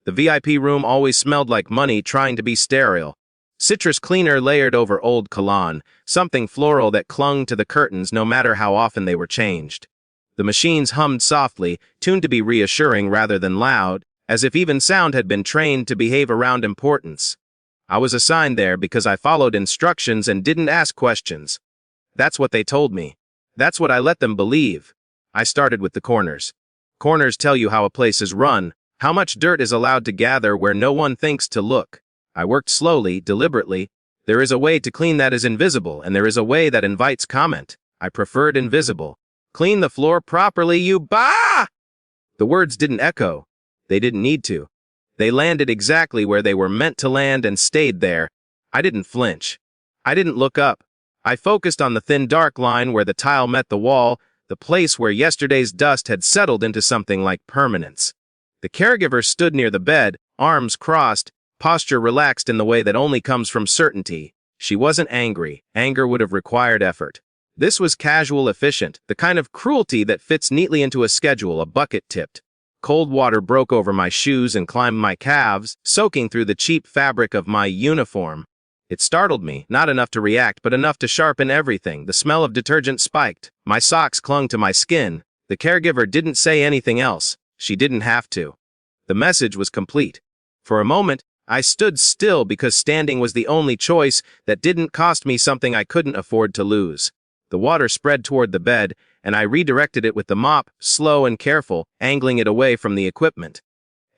The VIP room always smelled like money trying to be sterile. Citrus cleaner layered over old cologne, something floral that clung to the curtains no matter how often they were changed. The machines hummed softly, tuned to be reassuring rather than loud, as if even sound had been trained to behave around importance. I was assigned there because I followed instructions and didn't ask questions. That's what they told me. That's what I let them believe. I started with the corners. Corners tell you how a place is run, how much dirt is allowed to gather where no one thinks to look. I worked slowly, deliberately. There is a way to clean that is invisible, and there is a way that invites comment. I preferred invisible. Clean the floor properly, you bah! The words didn't echo. They didn't need to. They landed exactly where they were meant to land and stayed there. I didn't flinch. I didn't look up. I focused on the thin dark line where the tile met the wall, the place where yesterday's dust had settled into something like permanence. The caregiver stood near the bed, arms crossed, posture relaxed in the way that only comes from certainty. She wasn't angry. Anger would have required effort. This was casual, efficient, the kind of cruelty that fits neatly into a schedule, a bucket tipped. Cold water broke over my shoes and climbed my calves, soaking through the cheap fabric of my uniform. It startled me, not enough to react, but enough to sharpen everything. The smell of detergent spiked. My socks clung to my skin. The caregiver didn't say anything else. She didn't have to. The message was complete. For a moment, I stood still because standing was the only choice that didn't cost me something I couldn't afford to lose. The water spread toward the bed, and I redirected it with the mop, slow and careful, angling it away from the equipment.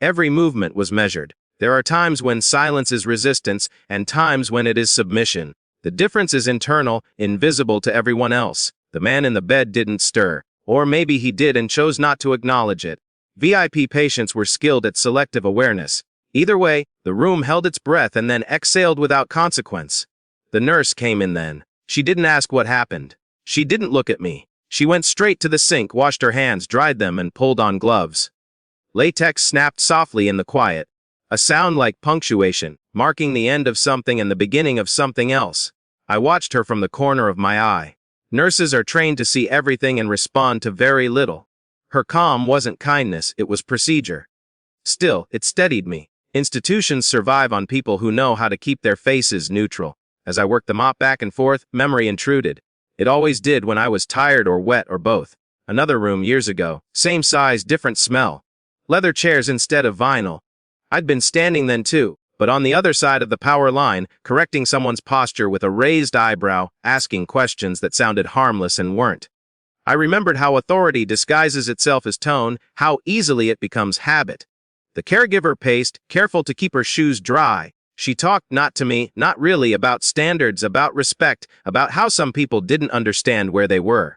Every movement was measured. There are times when silence is resistance, and times when it is submission. The difference is internal, invisible to everyone else. The man in the bed didn't stir. Or maybe he did and chose not to acknowledge it. VIP patients were skilled at selective awareness. Either way, the room held its breath and then exhaled without consequence. The nurse came in then. She didn't ask what happened. She didn't look at me. She went straight to the sink, washed her hands, dried them, and pulled on gloves. Latex snapped softly in the quiet. A sound like punctuation, marking the end of something and the beginning of something else. I watched her from the corner of my eye. Nurses are trained to see everything and respond to very little. Her calm wasn't kindness, it was procedure. Still, it steadied me. Institutions survive on people who know how to keep their faces neutral. As I worked the mop back and forth, memory intruded. It always did when I was tired or wet or both. Another room years ago, same size, different smell. Leather chairs instead of vinyl. I'd been standing then too, but on the other side of the power line, correcting someone's posture with a raised eyebrow, asking questions that sounded harmless and weren't. I remembered how authority disguises itself as tone, how easily it becomes habit. The caregiver paced, careful to keep her shoes dry. She talked not to me, not really, about standards, about respect, about how some people didn't understand where they were.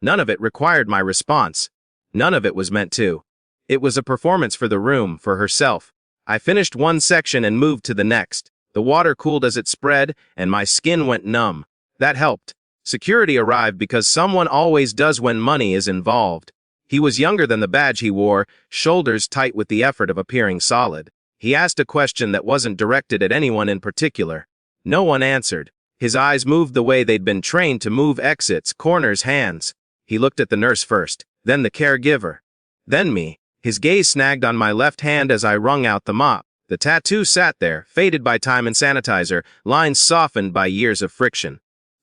None of it required my response. None of it was meant to. It was a performance for the room, for herself. I finished one section and moved to the next. The water cooled as it spread, and my skin went numb. That helped. Security arrived because someone always does when money is involved. He was younger than the badge he wore, shoulders tight with the effort of appearing solid. He asked a question that wasn't directed at anyone in particular. No one answered. His eyes moved the way they'd been trained to move: exits, corners, hands. He looked at the nurse first, then the caregiver. Then me. His gaze snagged on my left hand as I wrung out the mop. The tattoo sat there, faded by time and sanitizer, lines softened by years of friction.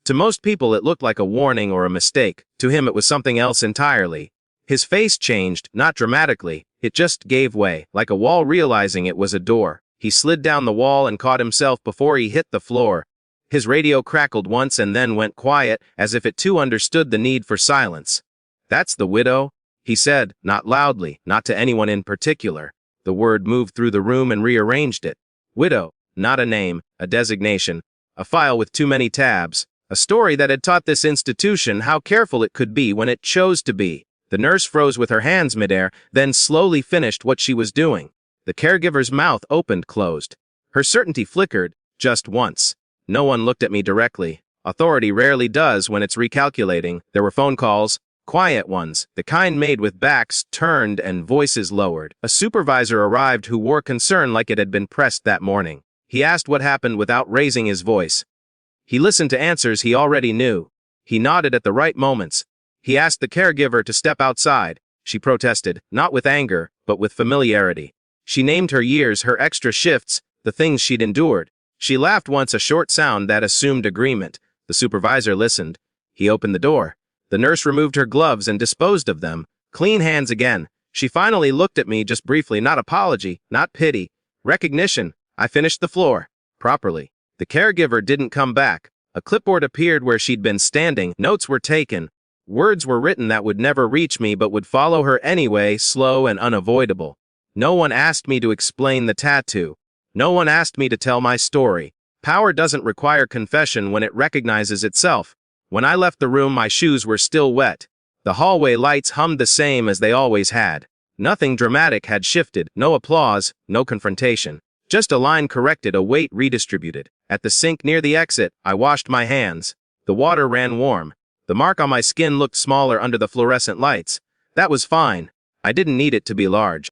To most people it looked like a warning or a mistake. To him it was something else entirely. His face changed, not dramatically. It just gave way, like a wall realizing it was a door. He slid down the wall and caught himself before he hit the floor. His radio crackled once and then went quiet, as if it too understood the need for silence. "That's the widow," he said, not loudly, not to anyone in particular. The word moved through the room and rearranged it. Widow, not a name, a designation, a file with too many tabs, a story that had taught this institution how careful it could be when it chose to be. The nurse froze with her hands midair, then slowly finished what she was doing. The caregiver's mouth opened, closed. Her certainty flickered, just once. No one looked at me directly. Authority rarely does when it's recalculating. There were phone calls, quiet ones, the kind made with backs turned and voices lowered. A supervisor arrived who wore concern like it had been pressed that morning. He asked what happened without raising his voice. He listened to answers he already knew. He nodded at the right moments. He asked the caregiver to step outside. She protested, not with anger, but with familiarity. She named her years, her extra shifts, the things she'd endured. She laughed once, a short sound that assumed agreement. The supervisor listened. He opened the door. The nurse removed her gloves and disposed of them. Clean hands again. She finally looked at me just briefly, not apology, not pity. Recognition. I finished the floor. Properly. The caregiver didn't come back. A clipboard appeared where she'd been standing. Notes were taken. Words were written that would never reach me but would follow her anyway, slow and unavoidable. No one asked me to explain the tattoo. No one asked me to tell my story. Power doesn't require confession when it recognizes itself. When I left the room, my shoes were still wet. The hallway lights hummed the same as they always had. Nothing dramatic had shifted, no applause, no confrontation. Just a line corrected, a weight redistributed. At the sink near the exit, I washed my hands. The water ran warm. The mark on my skin looked smaller under the fluorescent lights. That was fine. I didn't need it to be large.